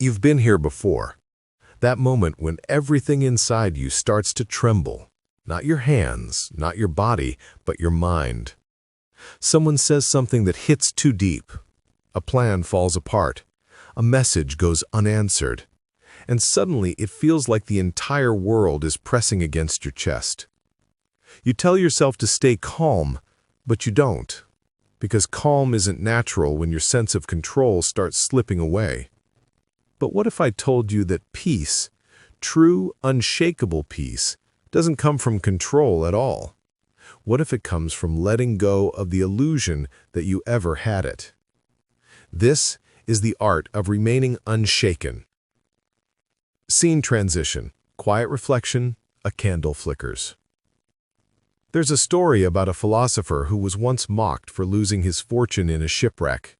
You've been here before. That moment when everything inside you starts to tremble. Not your hands, not your body, but your mind. Someone says something that hits too deep. A plan falls apart. A message goes unanswered. And suddenly it feels like the entire world is pressing against your chest. You tell yourself to stay calm, but you don't. Because calm isn't natural when your sense of control starts slipping away. But what if I told you that peace, true, unshakable peace, doesn't come from control at all? What if it comes from letting go of the illusion that you ever had it? This is the art of remaining unshaken. Scene transition, quiet reflection, a candle flickers. There's a story about a philosopher who was once mocked for losing his fortune in a shipwreck.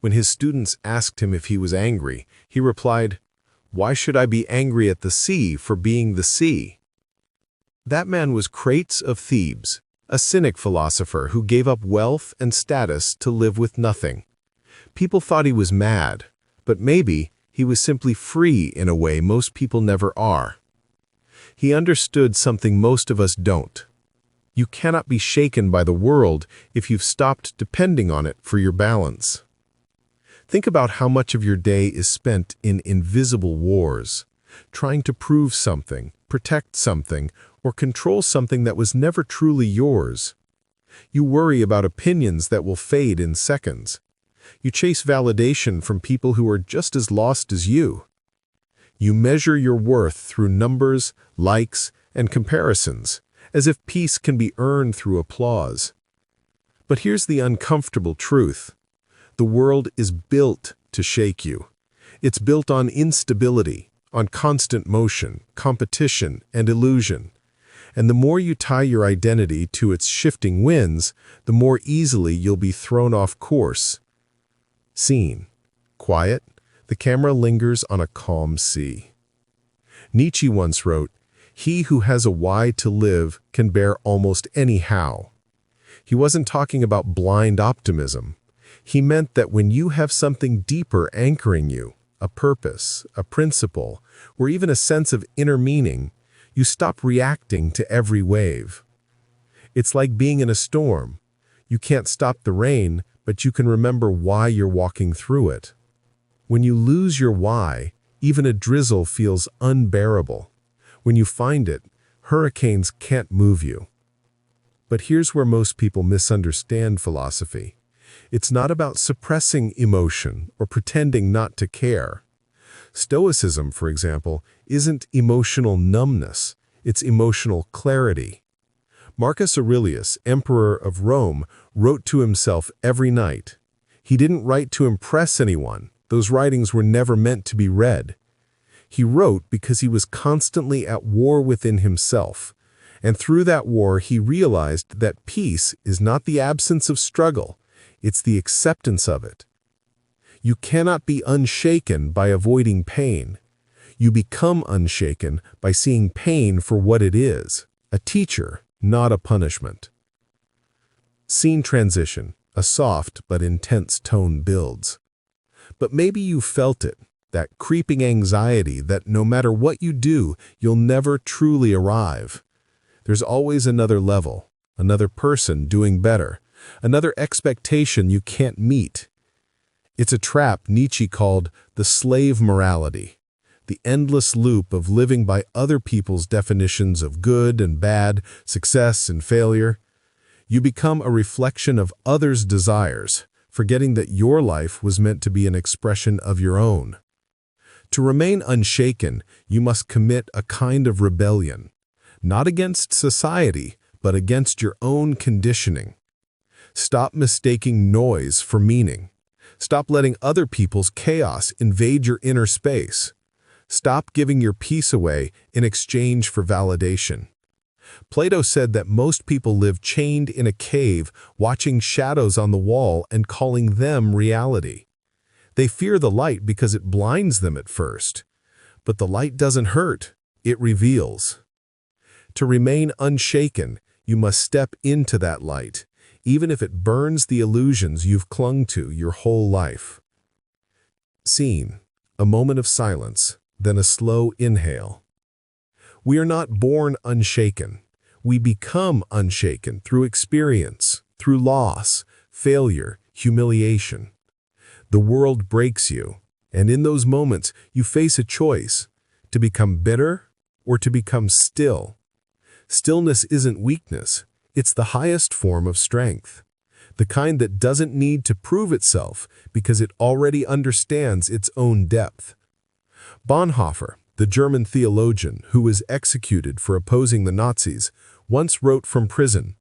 When his students asked him if he was angry, he replied, "Why should I be angry at the sea for being the sea?" That man was Crates of Thebes, a cynic philosopher who gave up wealth and status to live with nothing. People thought he was mad, but maybe he was simply free in a way most people never are. He understood something most of us don't. You cannot be shaken by the world if you've stopped depending on it for your balance. Think about how much of your day is spent in invisible wars, trying to prove something, protect something, or control something that was never truly yours. You worry about opinions that will fade in seconds. You chase validation from people who are just as lost as you. You measure your worth through numbers, likes, and comparisons, as if peace can be earned through applause. But here's the uncomfortable truth. The world is built to shake you. It's built on instability, on constant motion, competition, and illusion. And the more you tie your identity to its shifting winds, the more easily you'll be thrown off course. Scene. Quiet. The camera lingers on a calm sea. Nietzsche once wrote, "He who has a why to live can bear almost any how." He wasn't talking about blind optimism. He meant that when you have something deeper anchoring you, a purpose, a principle, or even a sense of inner meaning, you stop reacting to every wave. It's like being in a storm. You can't stop the rain, but you can remember why you're walking through it. When you lose your why, even a drizzle feels unbearable. When you find it, hurricanes can't move you. But here's where most people misunderstand philosophy. It's not about suppressing emotion or pretending not to care. Stoicism, for example, isn't emotional numbness, it's emotional clarity. Marcus Aurelius, emperor of Rome, wrote to himself every night. He didn't write to impress anyone. Those writings were never meant to be read. He wrote because he was constantly at war within himself. And through that war, he realized that peace is not the absence of struggle. It's the acceptance of it. You cannot be unshaken by avoiding pain. You become unshaken by seeing pain for what it is, a teacher, not a punishment. Scene transition, a soft but intense tone builds. But maybe you felt it, that creeping anxiety that no matter what you do, you'll never truly arrive. There's always another level, another person doing better, another expectation you can't meet. It's a trap Nietzsche called the slave morality, the endless loop of living by other people's definitions of good and bad, success and failure. You become a reflection of others' desires, forgetting that your life was meant to be an expression of your own. To remain unshaken, you must commit a kind of rebellion, not against society, but against your own conditioning. Stop mistaking noise for meaning. Stop letting other people's chaos invade your inner space. Stop giving your peace away in exchange for validation. Plato said that most people live chained in a cave, watching shadows on the wall and calling them reality. They fear the light because it blinds them at first. But the light doesn't hurt, it reveals. To remain unshaken, you must step into that light, even if it burns the illusions you've clung to your whole life. Scene. A moment of silence, then a slow inhale. We are not born unshaken. We become unshaken through experience, through loss, failure, humiliation. The world breaks you, and in those moments you face a choice, to become bitter or to become still. Stillness isn't weakness, it's the highest form of strength. The kind that doesn't need to prove itself because it already understands its own depth. Bonhoeffer, the German theologian who was executed for opposing the Nazis, once wrote from prison,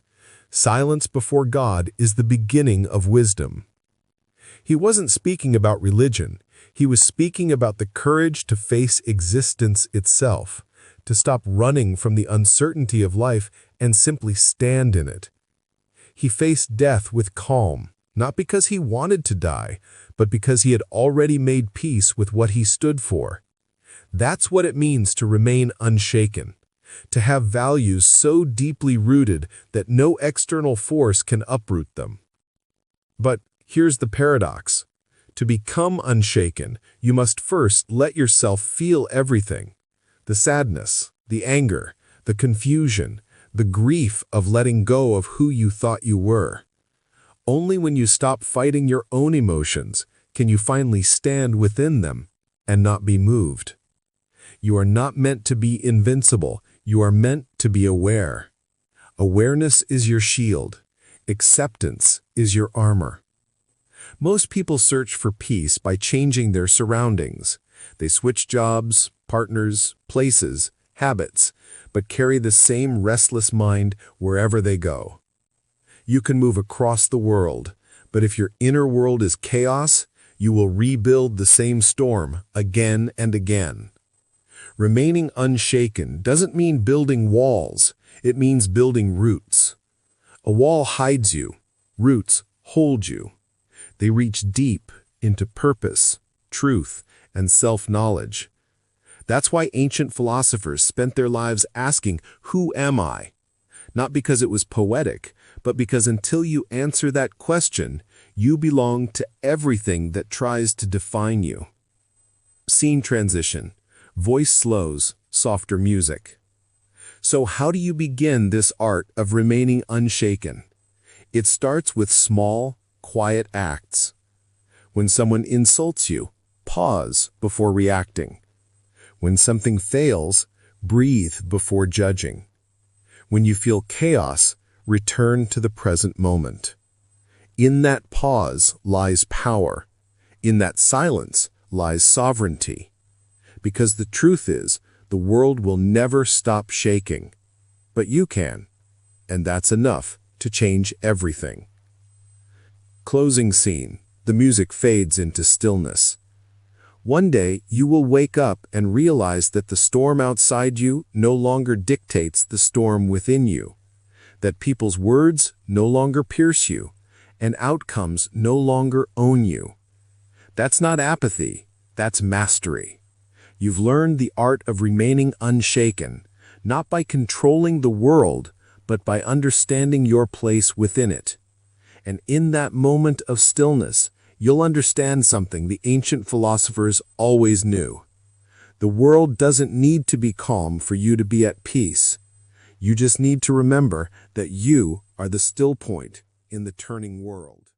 "Silence before God is the beginning of wisdom." He wasn't speaking about religion, he was speaking about the courage to face existence itself, to stop running from the uncertainty of life and simply stand in it. He faced death with calm, not because he wanted to die, but because he had already made peace with what he stood for. That's what it means to remain unshaken, to have values so deeply rooted that no external force can uproot them. But here's the paradox. To become unshaken, you must first let yourself feel everything. The sadness, the anger, the confusion, the grief of letting go of who you thought you were. Only when you stop fighting your own emotions can you finally stand within them and not be moved. You are not meant to be invincible, you are meant to be aware. Awareness is your shield. Acceptance is your armor. Most people search for peace by changing their surroundings. They switch jobs, partners, places, habits, but carry the same restless mind wherever they go. You can move across the world, but if your inner world is chaos, you will rebuild the same storm again and again. Remaining unshaken doesn't mean building walls, it means building roots. A wall hides you, roots hold you. They reach deep into purpose, truth, and self-knowledge. That's why ancient philosophers spent their lives asking, "Who am I?" Not because it was poetic, but because until you answer that question, you belong to everything that tries to define you. Scene transition. Voice slows, softer music. So how do you begin this art of remaining unshaken? It starts with small, quiet acts. When someone insults you, pause before reacting. When something fails, breathe before judging. When you feel chaos, return to the present moment. In that pause lies power. In that silence lies sovereignty. Because the truth is, the world will never stop shaking. But you can. And that's enough to change everything. Closing scene. The music fades into stillness. One day, you will wake up and realize that the storm outside you no longer dictates the storm within you, that people's words no longer pierce you, and outcomes no longer own you. That's not apathy, that's mastery. You've learned the art of remaining unshaken, not by controlling the world, but by understanding your place within it. And in that moment of stillness, you'll understand something the ancient philosophers always knew. The world doesn't need to be calm for you to be at peace. You just need to remember that you are the still point in the turning world.